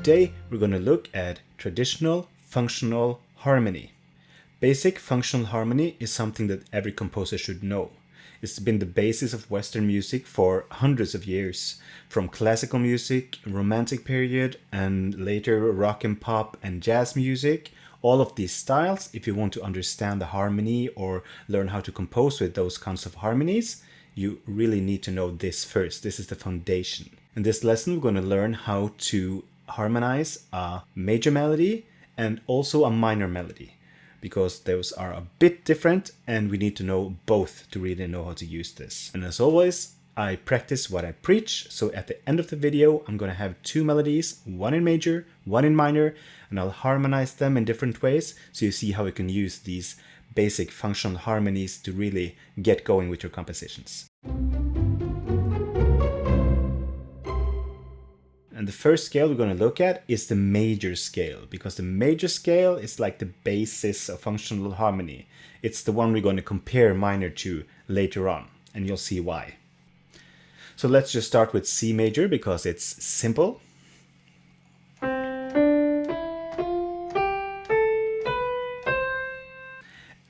Today we're going to look at traditional functional harmony. Basic functional harmony is something that every composer should know. It's been the basis of Western music for hundreds of years, from classical music, Romantic period, and later rock and pop and jazz music. All of these styles, if you want to understand the harmony or learn how to compose with those kinds of harmonies, you really need to know this first. This is the foundation. In this lesson, we're going to learn how to harmonize a major melody and also a minor melody, because those are a bit different and we need to know both to really know how to use this. And as always, I practice what I preach. So at the end of the video, I'm going to have two melodies, one in major, one in minor, and I'll harmonize them in different ways so you see how you can use these basic functional harmonies to really get going with your compositions. And the first scale we're going to look at is the major scale, because the major scale is like the basis of functional harmony. It's the one we're going to compare minor to later on, and you'll see why. So let's just start with C major because it's simple.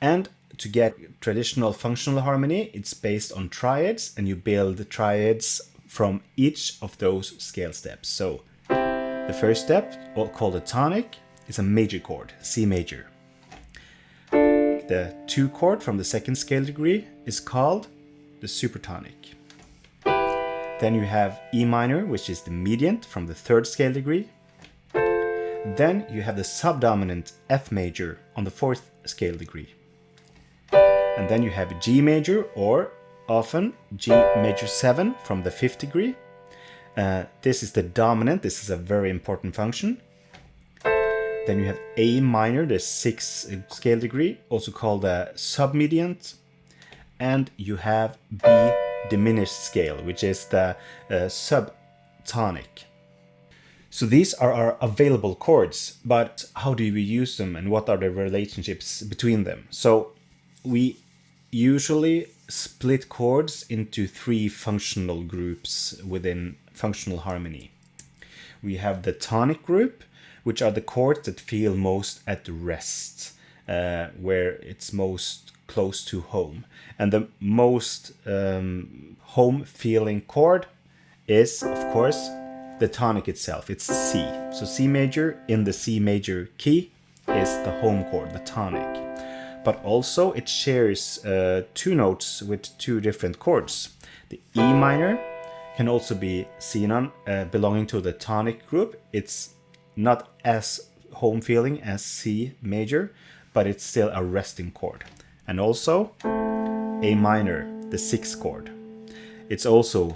And to get traditional functional harmony, it's based on triads, and you build triads from each of those scale steps. So the first step, called a tonic, is a major chord, C major. The 2 chord from the second scale degree is called the supertonic. Then you have E minor, which is the mediant from the 3rd scale degree. Then you have the subdominant F major on the 4th scale degree. And then you have G major, or often G major 7 from the 5th degree. This is the dominant. This is a very important function. Then you have A minor, the 6th scale degree, also called a submediant. And you have B diminished scale, which is the subtonic. So these are our available chords, but how do we use them and what are the relationships between them? So we usually split chords into 3 functional groups within functional harmony. We have the tonic group, which are the chords that feel most at rest, where it's most close to home. And the most home feeling chord is, of course, the tonic itself. It's C. So C major in the C major key is the home chord, the tonic. But also it shares 2 notes with 2 different chords. The E minor can also be seen on belonging to the tonic group. It's not as home feeling as C major, but it's still a resting chord. And also A minor, the 6th chord. It's also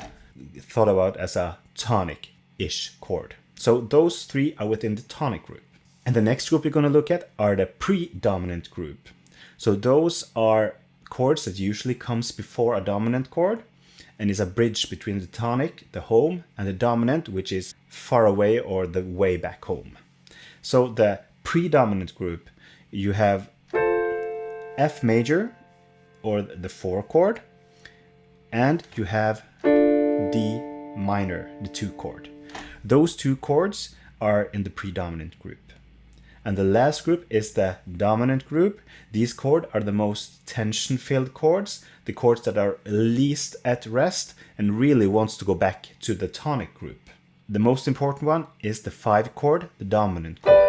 thought about as a tonic-ish chord. So those 3 are within the tonic group. And the next group we're going to look at are the predominant group. So those are chords that usually comes before a dominant chord and is a bridge between the tonic, the home, and the dominant, which is far away or the way back home. So the predominant group, you have F major, or the 4 chord, and you have D minor, the 2 chord. Those 2 chords are in the predominant group. And the last group is the dominant group. These chords are the most tension-filled chords, the chords that are least at rest and really wants to go back to the tonic group. The most important one is the 5 chord, the dominant chord,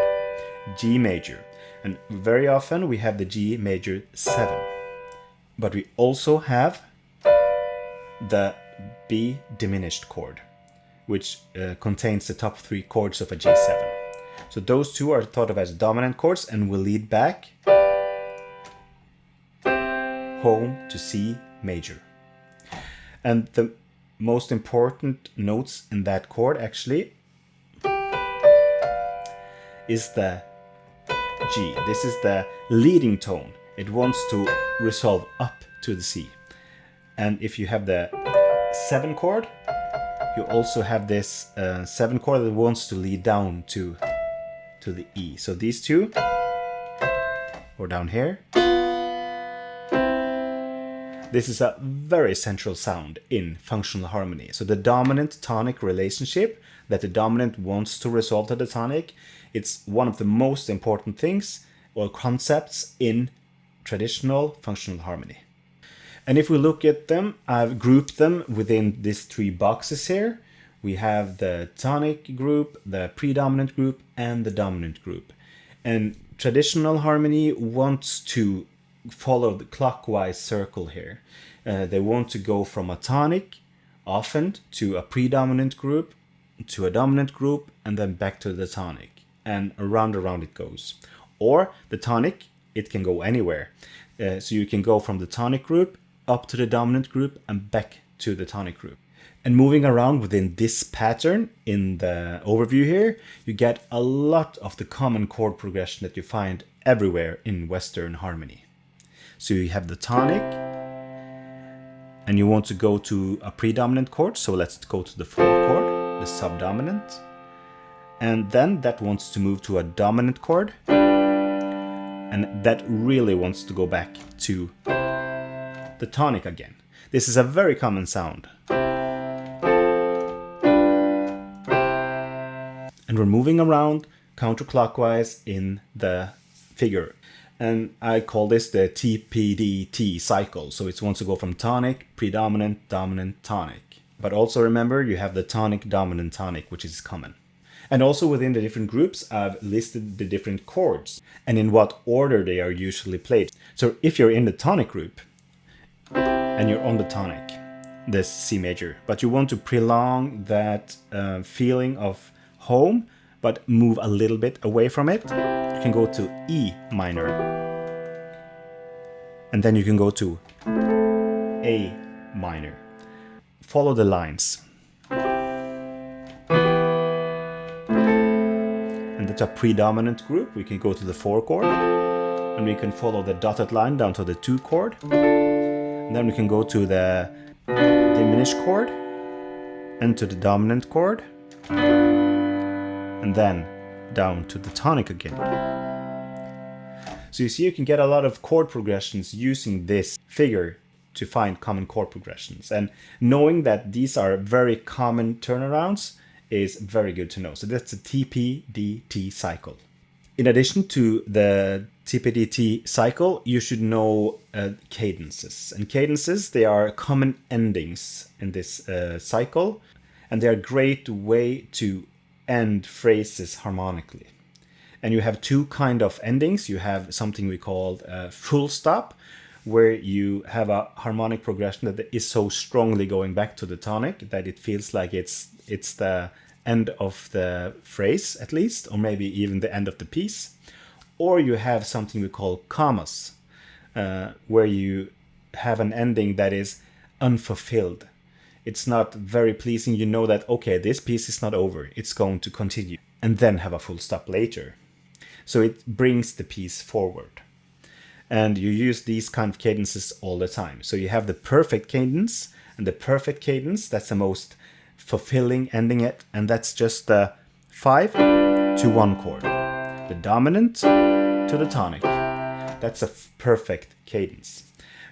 G major. And very often we have the G major 7. But we also have the B diminished chord, which contains the top 3 chords of a G7. So those 2 are thought of as dominant chords and will lead back home to C major. And the most important notes in that chord actually is the G. This is the leading tone. It wants to resolve up to the C. And if you have the 7 chord, you also have this 7 chord that wants to lead down to the E. So these 2, or down here, this is a very central sound in functional harmony. So the dominant tonic relationship, that the dominant wants to resolve to the tonic. It's one of the most important things or concepts in traditional functional harmony. And if we look at them, I've grouped them within these three boxes here. We have the tonic group, the predominant group, and the dominant group. And traditional harmony wants to follow the clockwise circle here. They want to go from a tonic often to a predominant group, to a dominant group, and then back to the tonic. And around it goes. Or the tonic, it can go anywhere. So you can go from the tonic group up to the dominant group and back to the tonic group. And moving around within this pattern in the overview here, you get a lot of the common chord progression that you find everywhere in Western harmony. So you have the tonic, and you want to go to a predominant chord. So let's go to the 4th chord, the subdominant. And then that wants to move to a dominant chord. And that really wants to go back to the tonic again. This is a very common sound. And we're moving around counterclockwise in the figure. And I call this the TPDT cycle. So it wants to go from tonic, predominant, dominant, tonic. But also remember, you have the tonic, dominant, tonic, which is common. And also within the different groups, I've listed the different chords and in what order they are usually played. So if you're in the tonic group and you're on the tonic, the C major, but you want to prolong that feeling of home, but move a little bit away from it, you can go to E minor. And then you can go to A minor. Follow the lines. And that's a predominant group. We can go to the 4 chord, and we can follow the dotted line down to the 2 chord. And then we can go to the diminished chord and to the dominant chord, and then down to the tonic again. So you see, you can get a lot of chord progressions using this figure to find common chord progressions. And knowing that these are very common turnarounds is very good to know. So that's the TPDT cycle. In addition to the TPDT cycle, you should know cadences. And cadences, they are common endings in this cycle, and they are a great way to end phrases harmonically. And you have two kind of endings. You have something we call full stop, where you have a harmonic progression that is so strongly going back to the tonic that it feels like it's the end of the phrase at least, or maybe even the end of the piece. Or you have something we call commas, where you have an ending that is unfulfilled. It's not very pleasing. You know that, okay, this piece is not over. It's going to continue, and then have a full stop later. So it brings the piece forward. And you use these kind of cadences all the time. So you have the perfect cadence, and the perfect cadence, that's the most fulfilling ending it, and that's just the 5 to 1 chord. The dominant to the tonic. That's a perfect cadence.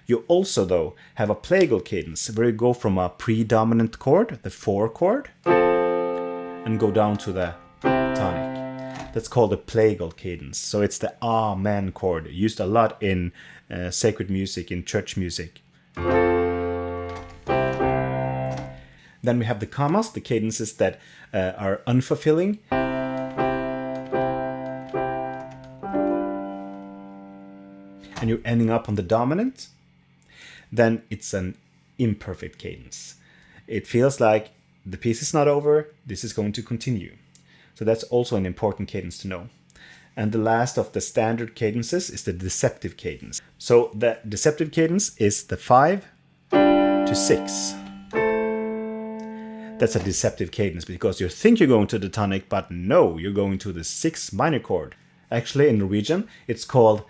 You also, though, have a plagal cadence where you go from a predominant chord, the 4 chord, and go down to the tonic. That's called a plagal cadence. So it's the Amen chord, used a lot in sacred music, in church music. Then we have the commas, the cadences that are unfulfilling. And you're ending up on the dominant. Then it's an imperfect cadence. It feels like the piece is not over, this is going to continue. So that's also an important cadence to know. And the last of the standard cadences is the deceptive cadence. So the deceptive cadence is the 5 to 6. That's a deceptive cadence because you think you're going to the tonic, but no, you're going to the 6 minor chord. Actually, in Norwegian, it's called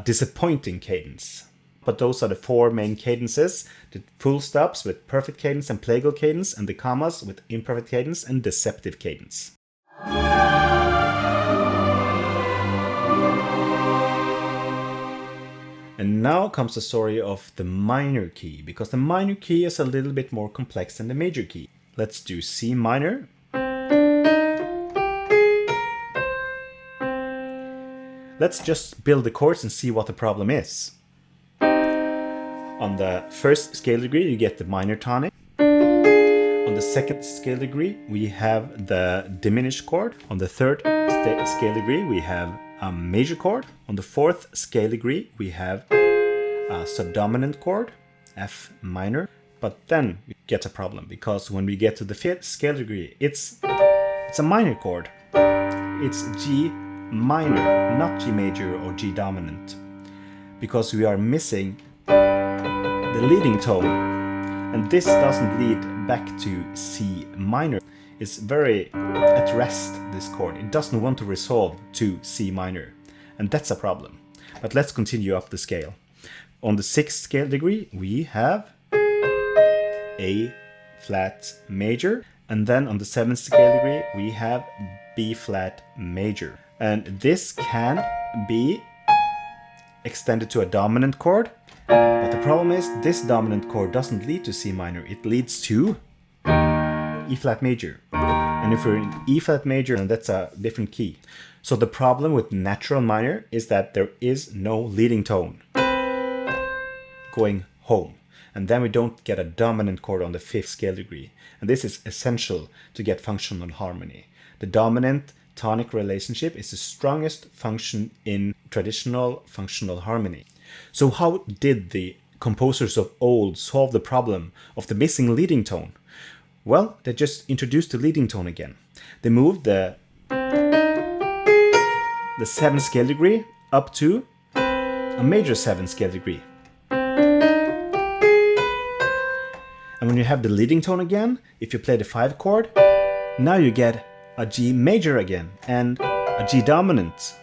disappointing cadence. But those are the 4 main cadences: the full stops with perfect cadence and plagal cadence, and the commas with imperfect cadence and deceptive cadence. And now comes the story of the minor key, because the minor key is a little bit more complex than the major key. Let's do C minor. let's just build the chords and see what the problem is. On the first scale degree, you get the minor tonic. On the second scale degree, we have the diminished chord. On the third scale degree, we have a major chord. On the fourth scale degree, we have a subdominant chord, F minor. But then we get a problem, because when we get to the fifth scale degree, it's a minor chord. It's G minor, not G major or G dominant, because we are missing the leading tone, and this doesn't lead back to C minor. It's very at rest, this chord. It doesn't want to resolve to C minor, and that's a problem. But let's continue up the scale. On the sixth scale degree, we have A flat major, and then on the seventh scale degree, we have B flat major. And this can be extended to a dominant chord, but the problem is this dominant chord doesn't lead to C minor, it leads to E flat major. And if we're in E flat major, then that's a different key. So the problem with natural minor is that there is no leading tone going home. And then we don't get a dominant chord on the fifth scale degree. And this is essential to get functional harmony. The dominant tonic relationship is the strongest function in traditional functional harmony. So how did the composers of old solve the problem of the missing leading tone? Well, they just introduced the leading tone again. They moved the seventh scale degree up to a major seventh scale degree. And when you have the leading tone again, if you play the 5 chord, now you get a G major again and a G dominant,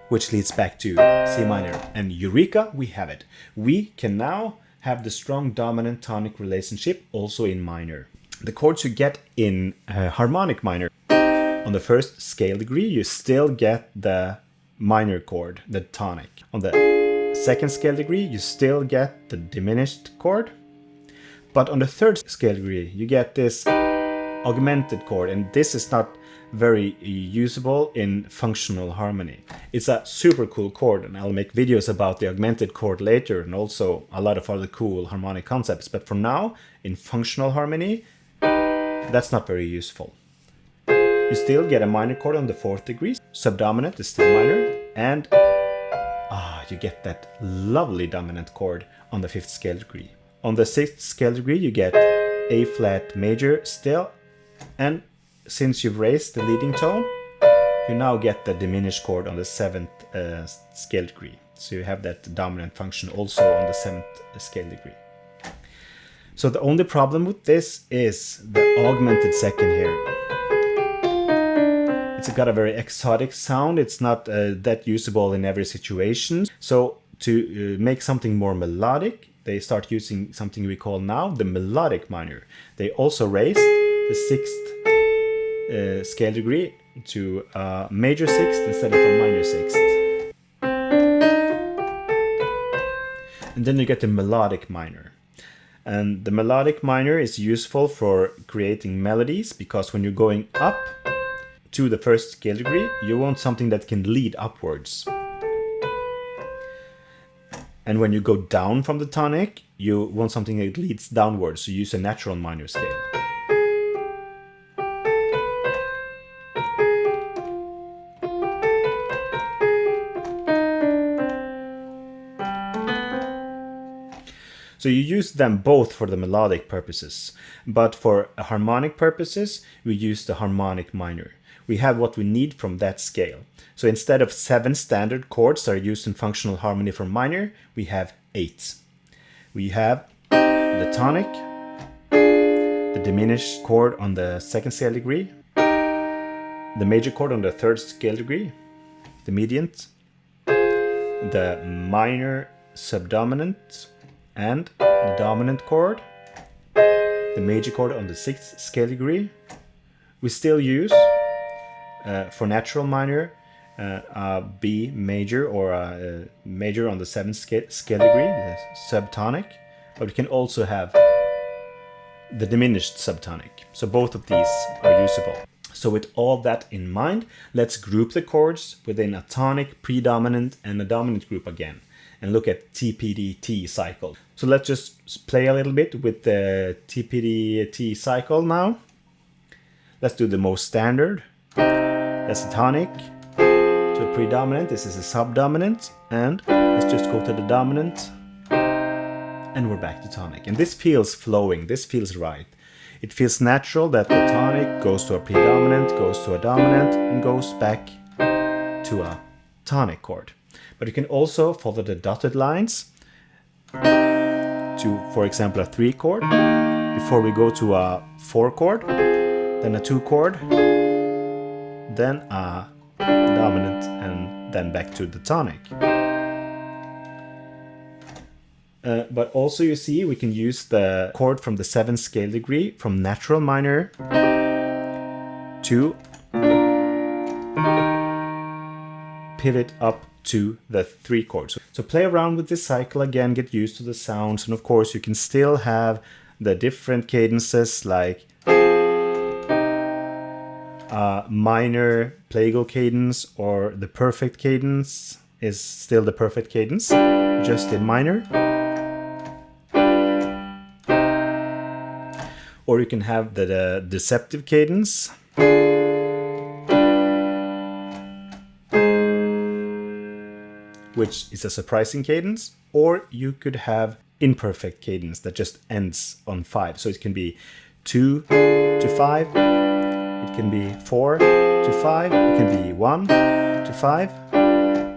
which leads back to C minor. And eureka, we have it. We can now have the strong dominant tonic relationship also in minor. The chords you get in harmonic minor, on the first scale degree, you still get the minor chord, the tonic. On the second scale degree, you still get the diminished chord. But on the third scale degree, you get this augmented chord, and this is not very usable in functional harmony. It's a super cool chord, and I'll make videos about the augmented chord later, and also a lot of other cool harmonic concepts. But for now, in functional harmony, that's not very useful. You still get a minor chord on the fourth degree, subdominant is still minor, and you get that lovely dominant chord on the fifth scale degree. On the sixth scale degree, you get A flat major still, and since you've raised the leading tone, you now get the diminished chord on the seventh scale degree. So you have that dominant function also on the seventh scale degree. So the only problem with this is the augmented second here. It's got a very exotic sound. It's not that usable in every situation. So to make something more melodic, they start using something we call now the melodic minor. They also raised the sixth scale degree to a major sixth instead of a minor sixth. And then you get the melodic minor. And the melodic minor is useful for creating melodies, because when you're going up to the first scale degree, you want something that can lead upwards. And when you go down from the tonic, you want something that leads downwards, so you use a natural minor scale. So you use them both for the melodic purposes, but for harmonic purposes, we use the harmonic minor. We have what we need from that scale. So instead of 7 standard chords that are used in functional harmony for minor, we have 8. We have the tonic, the diminished chord on the second scale degree, the major chord on the third scale degree, the median, the minor subdominant, and the dominant chord, the major chord on the sixth scale degree. We still use, for natural minor, a B major or a major on the seventh scale degree, the subtonic, but we can also have the diminished subtonic. So both of these are usable. So with all that in mind, let's group the chords within a tonic, predominant, and a dominant group again, and look at TPDT cycle. So let's just play a little bit with the TPDT cycle now. Let's do the most standard. That's a tonic to a predominant. This is a subdominant. And let's just go to the dominant. And we're back to tonic. And this feels flowing. This feels right. It feels natural that the tonic goes to a predominant, goes to a dominant, and goes back to a tonic chord. But you can also follow the dotted lines to, for example, a 3 chord, before we go to a 4 chord, then a 2 chord, then a dominant, and then back to the tonic. But also you see we can use the chord from the 7th scale degree from natural minor to pivot up to the 3 chords. So play around with this cycle again, get used to the sounds, and of course you can still have the different cadences like minor plagal cadence, or the perfect cadence is still the perfect cadence, just in minor. Or you can have the deceptive cadence, which is a surprising cadence, or you could have imperfect cadence that just ends on 5. So it can be 2 to 5, it can be 4 to 5, it can be 1 to 5.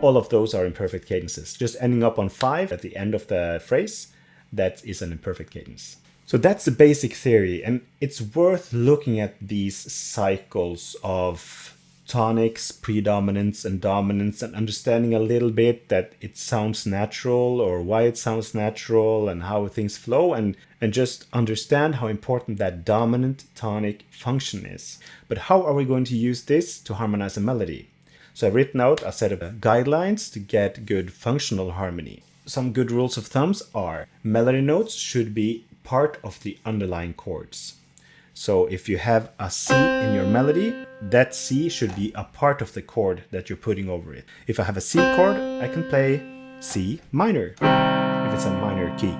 All of those are imperfect cadences. Just ending up on 5 at the end of the phrase, that is an imperfect cadence. So that's the basic theory, and it's worth looking at these cycles of tonics, predominance, and dominance, and understanding a little bit that it sounds natural, or why it sounds natural, and how things flow, and just understand how important that dominant tonic function is. But how are we going to use this to harmonize a melody? So I've written out a set of guidelines to get good functional harmony. Some good rules of thumbs are: melody notes should be part of the underlying chords. So if you have a C in your melody, that C should be a part of the chord that you're putting over it. If I have a C chord, I can play C minor, if it's a minor key.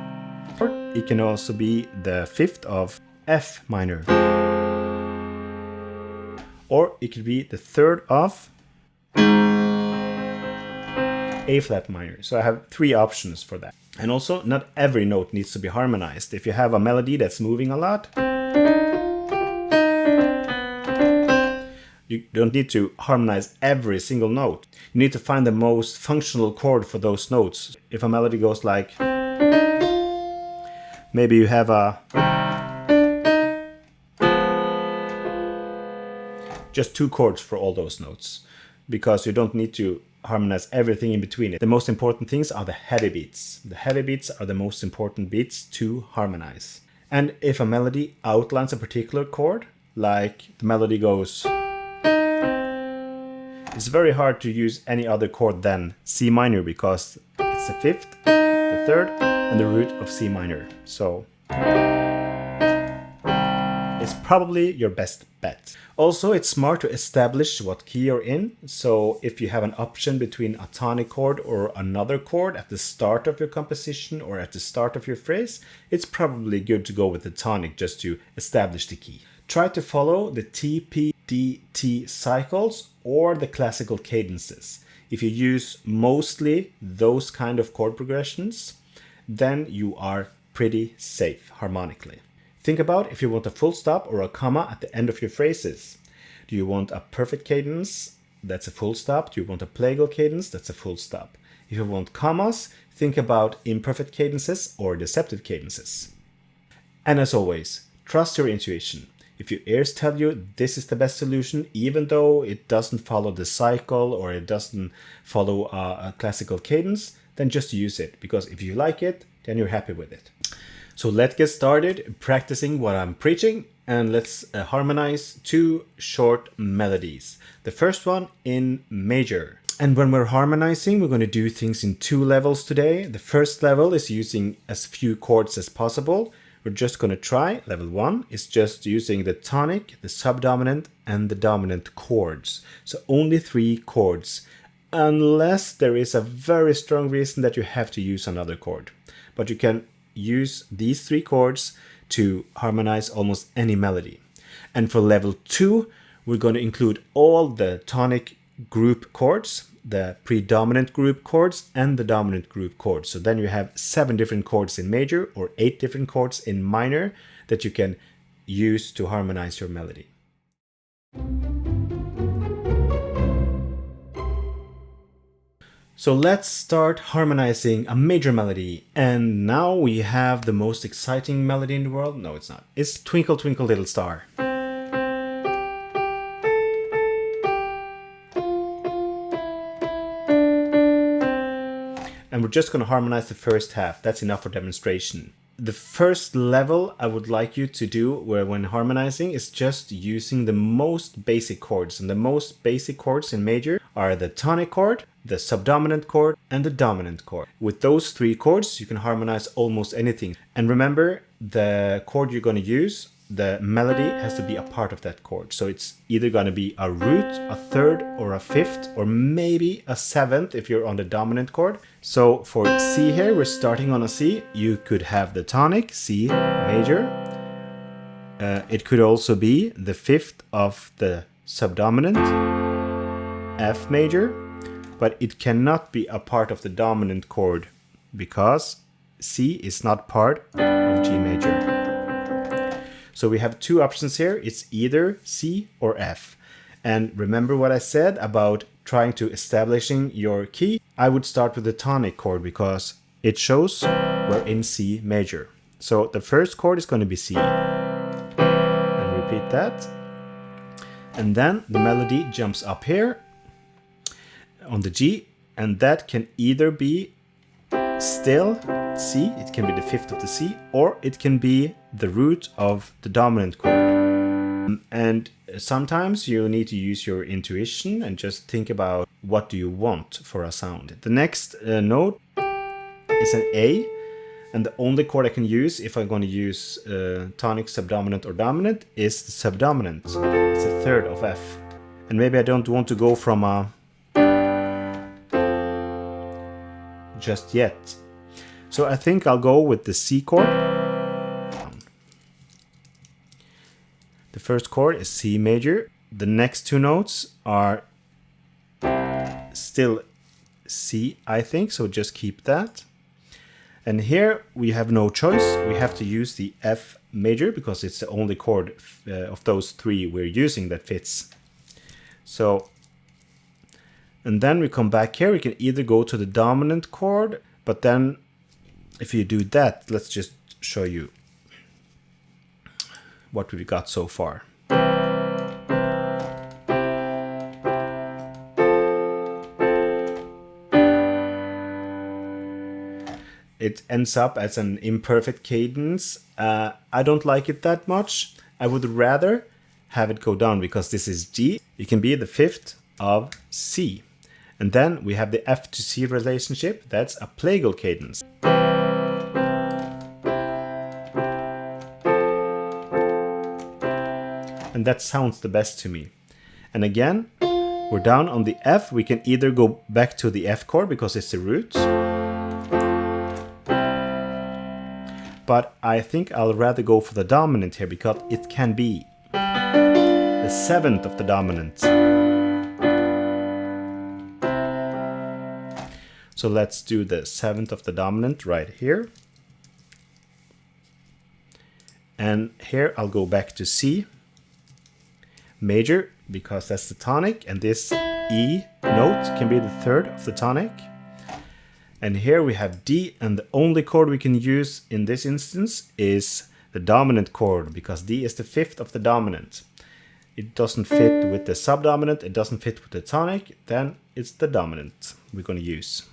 Or it can also be the 5th of F minor. Or it could be the 3rd of A flat minor. So I have 3 options for that. And also, not every note needs to be harmonized. If you have a melody that's moving a lot, you don't need to harmonize every single note. You need to find the most functional chord for those notes. If a melody goes like, maybe you have just 2 chords for all those notes, because you don't need to harmonize everything in between it. The most important things are the heavy beats. The heavy beats are the most important beats to harmonize. And if a melody outlines a particular chord, like the melody goes, it's very hard to use any other chord than C minor, because it's the 5th, the 3rd, and the root of C minor. So it's probably your best bet. Also, it's smart to establish what key you're in. So if you have an option between a tonic chord or another chord at the start of your composition or at the start of your phrase, it's probably good to go with the tonic just to establish the key. Try to follow the TPDT cycles or the classical cadences. If you use mostly those kind of chord progressions, then you are pretty safe harmonically. Think about if you want a full stop or a comma at the end of your phrases. Do you want a perfect cadence? That's a full stop. Do you want a plagal cadence? That's a full stop. If you want commas, think about imperfect cadences or deceptive cadences. And as always, trust your intuition. If your ears tell you this is the best solution, even though it doesn't follow the cycle or it doesn't follow a classical cadence, then just use it, because if you like it, then you're happy with it. So let's get started practicing what I'm preaching, and let's harmonize 2 short melodies. The first one in major. And when we're harmonizing, we're going to do things in 2 levels today. The first level is using as few chords as possible. We're just going to try. Level 1 is just using the tonic, the subdominant, and the dominant chords. So only 3 chords, unless there is a very strong reason that you have to use another chord. But you can use these 3 chords to harmonize almost any melody. And for level 2, we're going to include all the tonic group chords, the predominant group chords, and the dominant group chords. So then you have 7 different chords in major or 8 different chords in minor that you can use to harmonize your melody. So let's start harmonizing a major melody. And now we have the most exciting melody in the world. No, it's not. It's Twinkle Twinkle Little Star. And we're just going to harmonize the first half. That's enough for demonstration. The first level I would like you to do when harmonizing is just using the most basic chords. And the most basic chords in major are the tonic chord, the subdominant chord, and the dominant chord. With those 3 chords, you can harmonize almost anything. And remember, the chord you're going to use, the melody has to be a part of that chord. So it's either going to be a root, a third, or a fifth, or maybe a 7th if you're on the dominant chord. So for C here, we're starting on a C. You could have the tonic, C major. It could also be the 5th of the subdominant, F major. But it cannot be a part of the dominant chord because C is not part of G major. So we have 2 options here. It's either C or F. And remember what I said about trying to establishing your key? I would start with the tonic chord because it shows we're in C major. So the first chord is going to be C. And repeat that. And then the melody jumps up here on the G, and that can either be still C, it can be the 5th of the C, or it can be the root of the dominant chord. And sometimes you need to use your intuition and just think about what do you want for a sound. The next note is an A, and the only chord I can use if I'm going to use tonic, subdominant, or dominant is the subdominant. It's a 3rd of F. And maybe I don't want to go from a just yet. So I think I'll go with the C chord. The first chord is C major. The next 2 notes are still C, I think, so just keep that. And here we have no choice. We have to use the F major because it's the only chord of those 3 we're using that fits. So, and then we come back here. We can either go to the dominant chord, but then if you do that, let's just show you what we got so far. It ends up as an imperfect cadence. I don't like it that much. I would rather have it go down because this is G. It can be the 5th of C. And then we have the F to C relationship. That's a plagal cadence. And that sounds the best to me. And again, we're down on the F. We can either go back to the F chord because it's the root. But I think I'll rather go for the dominant here because it can be the 7th of the dominant. So let's do the 7th of the dominant right here. And here I'll go back to C major because that's the tonic, and this E note can be the 3rd of the tonic. And here we have D, and the only chord we can use in this instance is the dominant chord because D is the 5th of the dominant. It doesn't fit with the subdominant, it doesn't fit with the tonic, then it's the dominant we're going to use.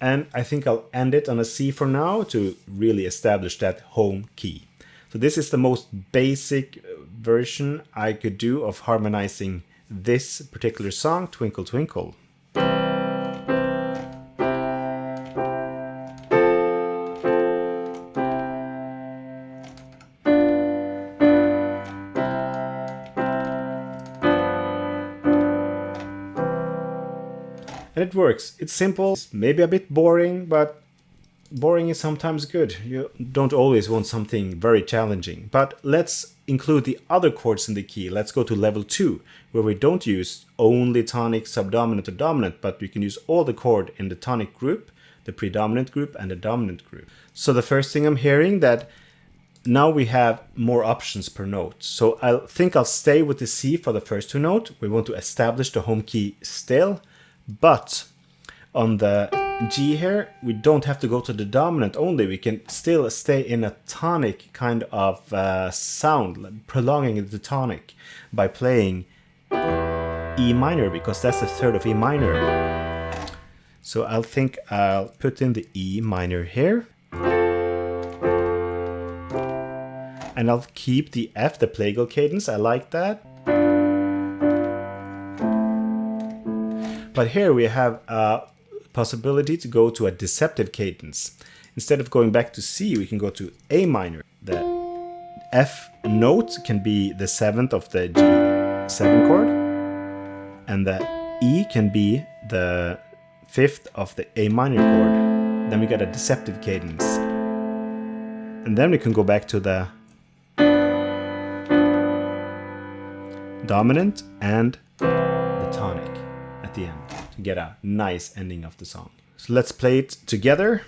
And I think I'll end it on a C for now to really establish that home key. So this is the most basic version I could do of harmonizing this particular song, Twinkle Twinkle. And it works. It's simple, it's maybe a bit boring, but boring is sometimes good. You don't always want something very challenging. But let's include the other chords in the key. Let's go to level 2, where we don't use only tonic, subdominant, or dominant, but we can use all the chord in the tonic group, the predominant group, and the dominant group. So the first thing I'm hearing that now we have more options per note. So I think I'll stay with the C for the first 2 notes. We want to establish the home key still, but on the G here, we don't have to go to the dominant only. We can still stay in a tonic kind of sound, prolonging the tonic by playing E minor, because that's the third of E minor. So I think I'll put in the E minor here. And I'll keep the F, the plagal cadence. I like that. But here we have a possibility to go to a deceptive cadence. Instead of going back to C, we can go to A minor. The F note can be the 7th of the G7 chord, and the E can be the 5th of the A minor chord. Then we get a deceptive cadence. And then we can go back to the dominant and the tonic at the end to get a nice ending of the song. So let's play it together.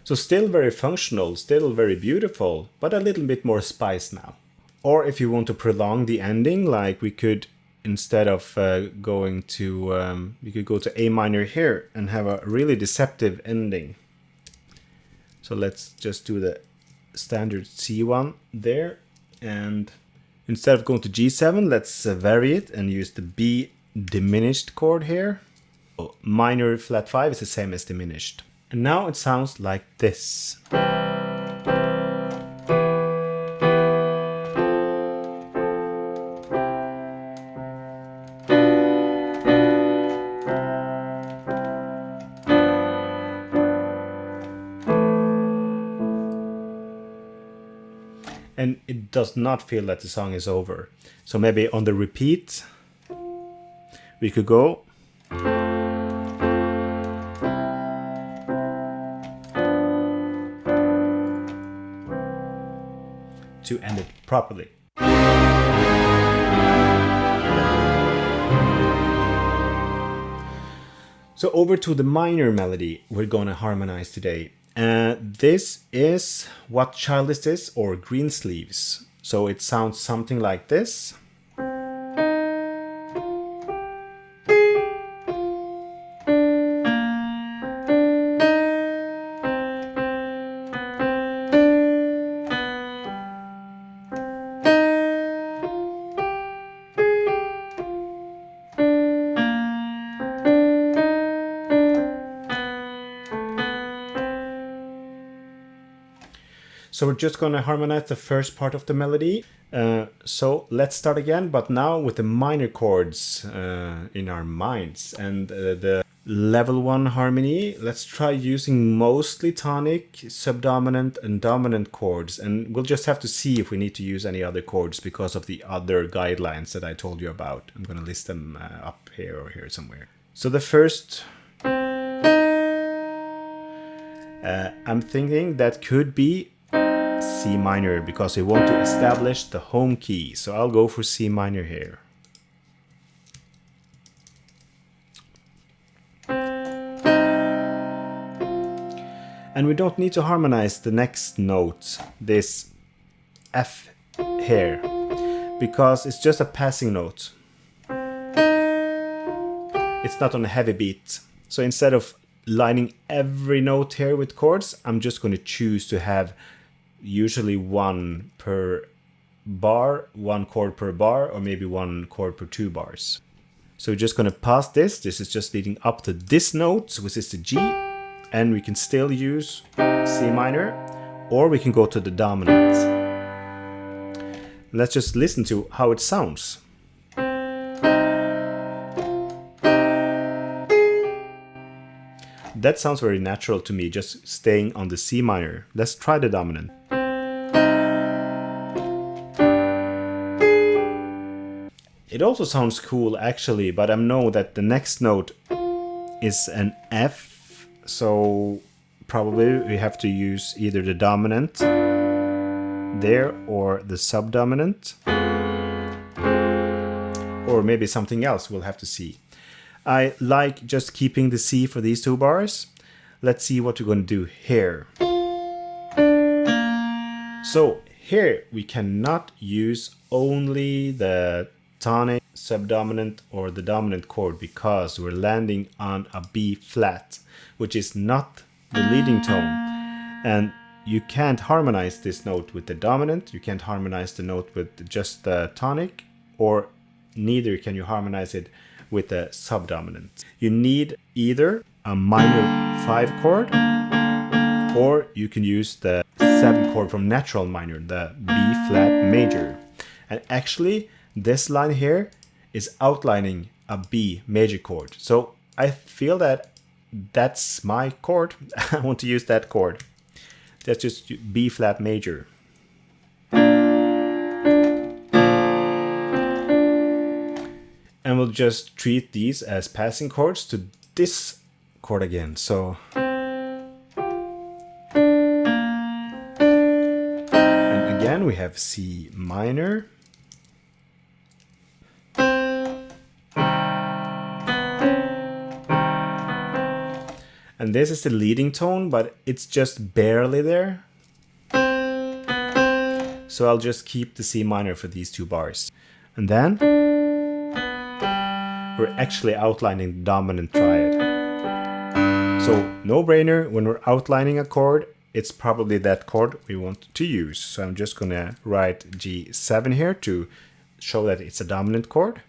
So still very functional, still very beautiful, but a little bit more spice now. Or if you want to prolong the ending, like we could, instead of going to, we could go to A minor here and have a really deceptive ending. So let's just do the standard C1 there. And instead of going to G7, let's vary it and use the B diminished chord here. So minor flat 5 is the same as diminished. And now it sounds like this. And it does not feel that the song is over. So maybe on the repeat, we could go. To end it properly. So over to the minor melody we're gonna harmonize today. This is What Child Is This? Or Greensleeves. So it sounds something like this. So we're just going to harmonize the first part of the melody. So let's start again, but now with the minor chords in our minds. And the level 1 harmony, let's try using mostly tonic, subdominant, and dominant chords. And we'll just have to see if we need to use any other chords because of the other guidelines that I told you about. I'm going to list them up here or here somewhere. So the first... I'm thinking that could be C minor, because we want to establish the home key. So I'll go for C minor here. And we don't need to harmonize the next note, this F here, because it's just a passing note. It's not on a heavy beat. So instead of lining every note here with chords, I'm just going to choose to have usually one per bar, one chord per bar, or maybe one chord per 2 bars. So we're just going to pass this. This is just leading up to this note, which is the G, and we can still use C minor, or we can go to the dominant. Let's just listen to how it sounds. that sounds very natural to me, just staying on the C minor. Let's try the dominant. It also sounds cool actually, but I know that the next note is an F, so probably we have to use either the dominant there or the subdominant, or maybe something else, we'll have to see. I like just keeping the C for these two bars. Let's see what we're going to do here. So here we cannot use only the tonic, subdominant, or the dominant chord because we're landing on a B flat, which is not the leading tone. And you can't harmonize this note with the dominant, you can't harmonize the note with just the tonic, or neither can you harmonize it with the subdominant. You need either a minor 5 chord, or you can use the 7 chord from natural minor, the B flat major. And actually, this line here is outlining a B major chord. So I feel that that's my chord. I want to use that chord. That's just B flat major. And we'll just treat these as passing chords to this chord again. So, and again we have C minor. And this is the leading tone, but it's just barely there. So I'll just keep the C minor for these two bars. And then we're actually outlining the dominant triad. So no brainer, when we're outlining a chord, it's probably that chord we want to use. So I'm just gonna write G7 here to show that it's a dominant chord.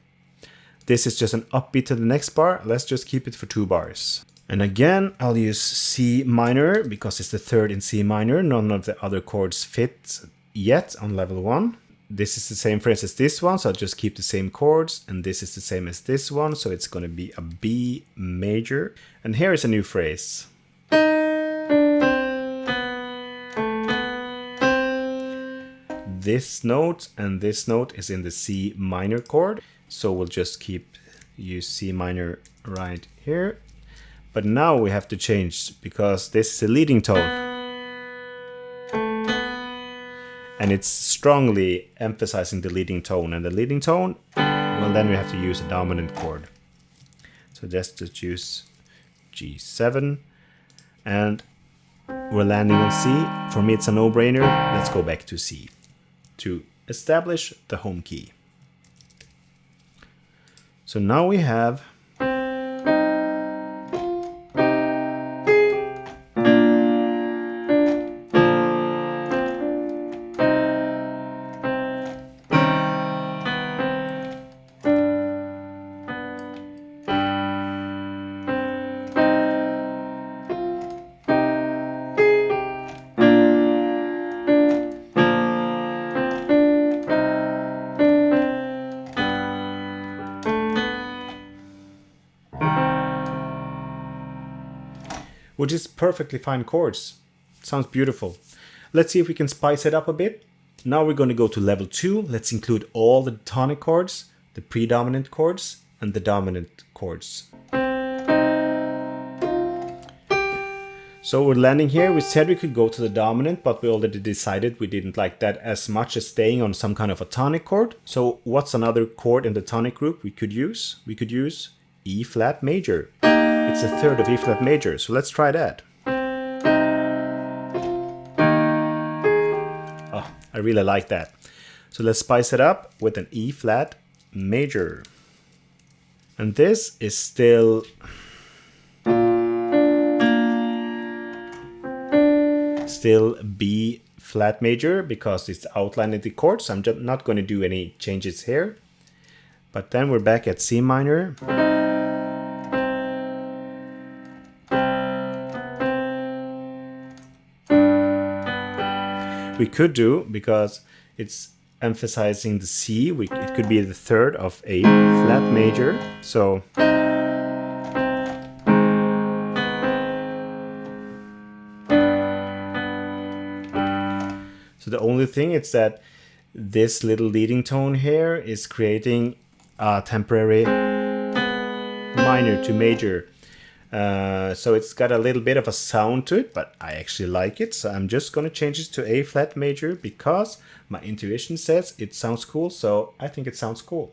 This is just an upbeat to the next bar. Let's just keep it for 2 bars. And again, I'll use C minor because it's the third in C minor. None of the other chords fit yet on level 1. This is the same phrase as this one, so I'll just keep the same chords. And this is the same as this one, so it's going to be a B major. And here is a new phrase. This note and this note is in the C minor chord, so we'll just use C minor right here. But now we have to change because this is a leading tone. And it's strongly emphasizing the leading tone. And the leading tone, well, then we have to use a dominant chord. So just use G7. And we're landing on C. For me, it's a no-brainer. Let's go back to C to establish the home key. So now we have which is perfectly fine chords. Sounds beautiful. Let's see if we can spice it up a bit. Now we're going to go to level 2. Let's include all the tonic chords, the predominant chords, and the dominant chords. So we're landing here. We said we could go to the dominant, but we already decided we didn't like that as much as staying on some kind of a tonic chord. So what's another chord in the tonic group we could use? We could use E flat major. It's a third of E flat major, so let's try that. Oh, I really like that. So let's spice it up with an E flat major. And this is still B flat major because it's outlining the chords. I'm just not going to do any changes here. But then we're back at C minor. We could do, because it's emphasizing the C, it could be the third of a flat major. So the only thing is that this little leading tone here is creating a temporary minor to major. So it's got a little bit of a sound to it, but I actually like it. So I'm just going to change it to A flat major because my intuition says it sounds cool. So I think it sounds cool.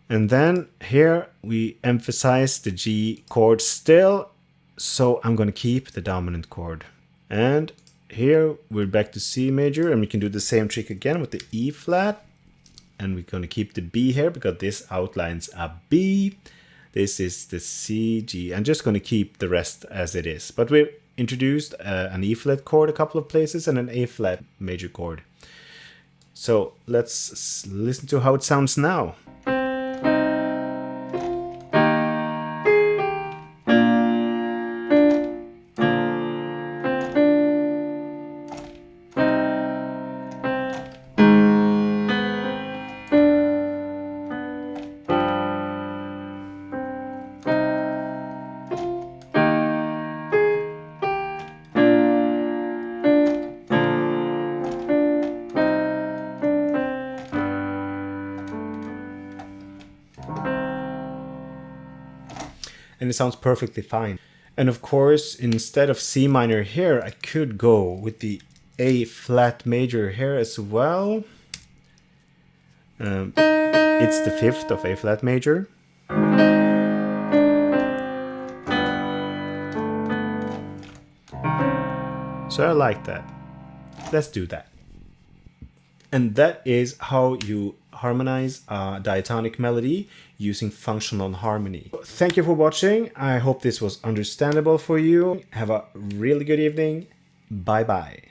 And then here we emphasize the G chord still. So I'm going to keep the dominant chord. And here we're back to C major, and we can do the same trick again with the E flat. And we're going to keep the B here because this outlines a B. This is the C, G. I'm just going to keep the rest as it is. But we introduced an E flat chord a couple of places and an A flat major chord. So let's listen to how it sounds now. And it sounds perfectly fine. And of course, instead of C minor here, I could go with the A flat major here as well. It's the fifth of A flat major. So I like that. Let's do that. And that is how you harmonize a diatonic melody using functional harmony. Thank you for watching. I hope this was understandable for you. Have a really good evening. Bye bye.